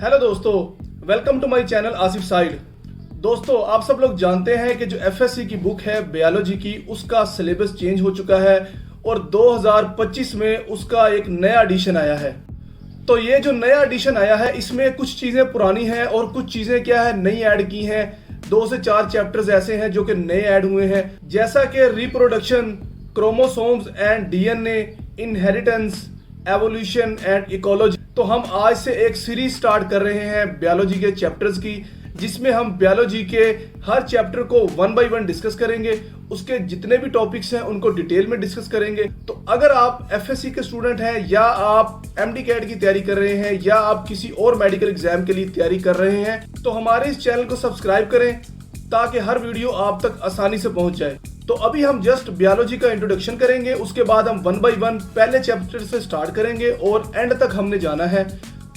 Hello दोस्तों, welcome to my channel Asif side. दोस्तों, आप सब लोग जानते हैं कि जो एफएससी की बुक है बायोलॉजी की, उसका सिलेबस चेंज हो चुका है और 2025 में उसका एक नया एडिशन आया है। तो ये जो नया एडिशन आया है, इसमें कुछ चीज़ें पुरानी हैं और कुछ चीज़ें क्या है नई ऐड की हैं। 2 से 4 चैप्टर्स ऐसे हैं जो कि नए ऐड हुए हैं, जैसा कि reproduction, chromosomes and DNA, inheritance, evolution and ecology. तो हम आज से एक सीरीज स्टार्ट कर रहे हैं बायोलॉजी के चैप्टर्स की, जिसमें हम बायोलॉजी के हर चैप्टर को 1 बाय 1 डिस्कस करेंगे। उसके जितने भी टॉपिक्स हैं उनको डिटेल में डिस्कस करेंगे। तो अगर आप एफएससी के स्टूडेंट हैं, या आप एमडी कैट की तैयारी कर रहे हैं, या आप किसी और मेडिकल एग्जाम के लिए तैयारी कर रहे हैं, तो हमारे इस चैनल को सब्सक्राइब करें ताकि हर वीडियो आप तक आसानी से पहुंच जाए। तो अभी हम जस्ट बायोलॉजी का इंट्रोडक्शन करेंगे, उसके बाद हम 1 बाय 1 पहले चैप्टर से स्टार्ट करेंगे और एंड तक हमने जाना है।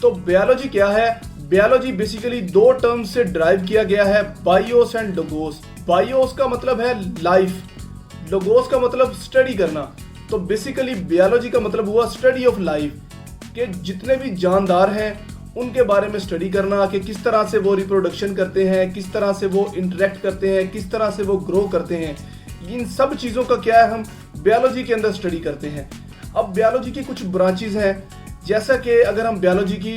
तो बायोलॉजी क्या है? बायोलॉजी बेसिकली 2 टर्म्स से ड्राइव किया गया है, बायोस एंड लोगोस। बायोस का मतलब है लाइफ, लोगोस का मतलब स्टडी करना। तो बेसिकली बायोलॉजी का मतलब हुआ स्टडी ऑफ लाइफ, कि जितने भी जानदार हैं उनके बारे में स्टडी करना, कि किस तरह से वो रिप्रोडक्शन करते हैं, किस तरह से वो इंटरेक्ट करते हैं, किस तरह से वो ग्रो करते हैं। इन सब चीज़ों का क्या है, हम बायोलॉजी के अंदर स्टडी करते हैं। अब बायोलॉजी की कुछ ब्रांचेस हैं, जैसा कि अगर हम बायोलॉजी की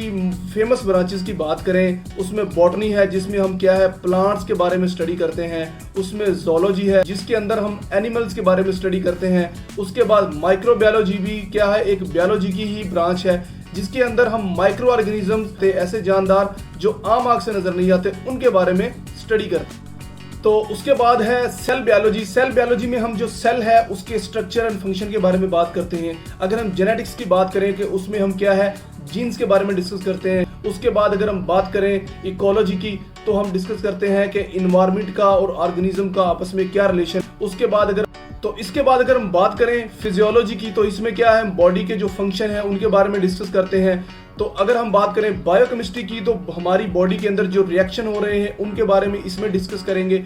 फेमस ब्रांचेस की बात करें, उसमें बॉटनी है जिसमें हम क्या है प्लांट्स के बारे में स्टडी करते हैं। उसमें ज़ूलॉजी है जिसके अंदर हम एनिमल्स के बारे में स्टडी करते हैं। उसके बाद माइक्रोबायोलॉजी भी क्या है, एक बायोलॉजी की ही ब्रांच है, जिसके अंदर हम माइक्रो ऑर्गेनिज्म थे ऐसे जानदार जो आम आंख से नजर नहीं आते, उनके बारे में स्टडी करते हैं। तो उसके बाद है सेल बायोलॉजी। सेल बायोलॉजी में हम जो सेल है उसके स्ट्रक्चर एंड फंक्शन के बारे में बात करते हैं। अगर हम जेनेटिक्स की बात करें कि उसमें हम क्या है जीन्स के बारे में डिस्कस करते हैं। उसके बाद अगर हम बात करें इकोलॉजी की, तो हम डिस्कस करते हैं कि इन्वायरमेंट का और ऑर्गेनिज्म का आपस में क्या रिलेशन। इसके बाद अगर हम बात करें फिजियोलॉजी की, तो इसमें क्या है बॉडी के जो फंक्शन है उनके बारे में डिस्कस करते हैं। तो अगर हम बात करें बायोकेमिस्ट्री की, तो हमारी बॉडी के अंदर जो रिएक्शन हो रहे हैं उनके बारे में इसमें डिस्कस करेंगे।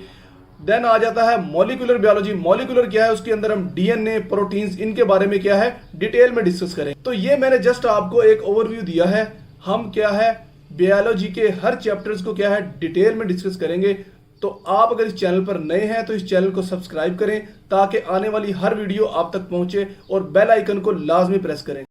देन आ जाता है मॉलिक्यूलर बायोलॉजी। मॉलिक्यूलर क्या है, उसके अंदर हम डीएनए, प्रोटीन्स, इनके बारे में क्या है डिटेल में डिस्कस करें। तो ये मैंने जस्ट आपको एक ओवरव्यू दिया है। हम क्या है बायोलॉजी के हर चैप्टर्स को क्या है डिटेल में डिस्कस करेंगे। तो आप अगर इस चैनल पर नए हैं तो इस चैनल को सब्सक्राइब करें ताकि आने वाली हर वीडियो आप तक पहुंचे, और बेल आइकन को लाजमी प्रेस करें।